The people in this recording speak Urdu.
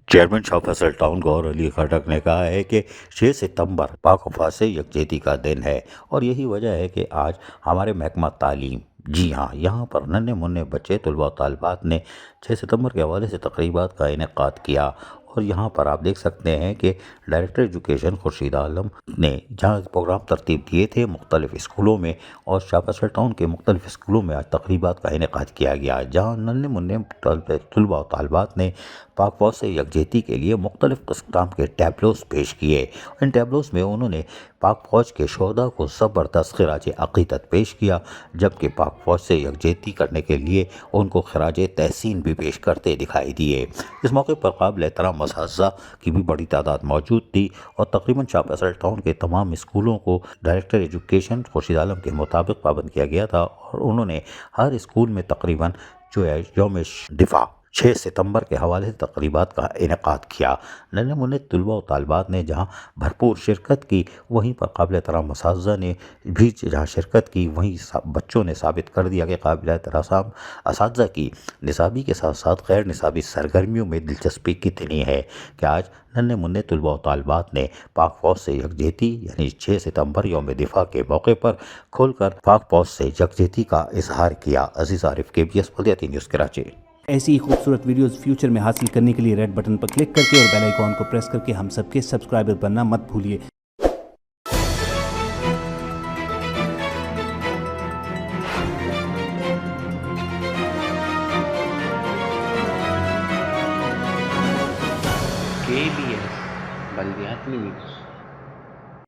چیئرمین شاہ فیصل ٹاؤن گور علی خٹک نے کہا ہے کہ 6 ستمبر پاک وفا سے یکجہتی کا دن ہے اور یہی وجہ ہے کہ آج ہمارے محکمہ تعلیم، جی ہاں، یہاں پر ننھے منھے بچے طلباء و طالبات نے 6 ستمبر کے حوالے سے تقریبات کا انعقاد کیا اور یہاں پر آپ دیکھ سکتے ہیں کہ ڈائریکٹر ایجوکیشن خورشید عالم نے جہاں پروگرام ترتیب دیے تھے مختلف اسکولوں میں اور شاہ فیصل ٹاؤن کے مختلف اسکولوں میں آج تقریبات کا انعقاد کیا گیا جہاں ننھے منھے طلباء و طالبات نے پاک فوج سے یکجہتی کے لیے مختلف قسم کے ٹیبلوز پیش کیے۔ ان ٹیبلوز میں انہوں نے پاک فوج کے شہداء کو زبردست خراج عقیدت پیش کیا، جبکہ پاک فوج سے یکجہتی کرنے کے لیے ان کو خراج تحسین بھی پیش کرتے دکھائی دیے۔ اس موقع پر قابل احترام اساتذہ کی بھی بڑی تعداد موجود تھی اور تقریباً شاہ فیصل ٹاؤن کے تمام اسکولوں کو ڈائریکٹر ایجوکیشن خورشید عالم کے مطابق پابند کیا گیا تھا اور انہوں نے ہر اسکول میں تقریباً جو ہے یوم دفاع 6 ستمبر کے حوالے سے تقریبات کا انعقاد کیا۔ ننھے منھے طلباء و طالبات نے جہاں بھرپور شرکت کی، وہیں پر قابل احترام اساتذہ نے بھی جہاں شرکت کی، وہیں بچوں نے ثابت کر دیا کہ قابل احترام اساتذہ کی نصابی کے ساتھ ساتھ غیر نصابی سرگرمیوں میں دلچسپی کتنی ہے کہ آج ننھے منھے طلباء و طالبات نے پاک فوج سے یکجہتی یعنی 6 ستمبر یوم دفاع کے موقع پر کھل کر پاک فوج سے یکجہتی کا اظہار کیا۔ عزیز عارف، KBS بلدیاتی نیوز کراچی۔ ایسی ہی خوبصورت ویڈیوز فیوچر میں حاصل کرنے کے لیے ریڈ بٹن پر کلک کر کے اور بیل آئیکن کو پریس کر کے ہم سب کے سبسکرائبر بننا مت بھولیے۔ KBS بلدیاتی نیوز۔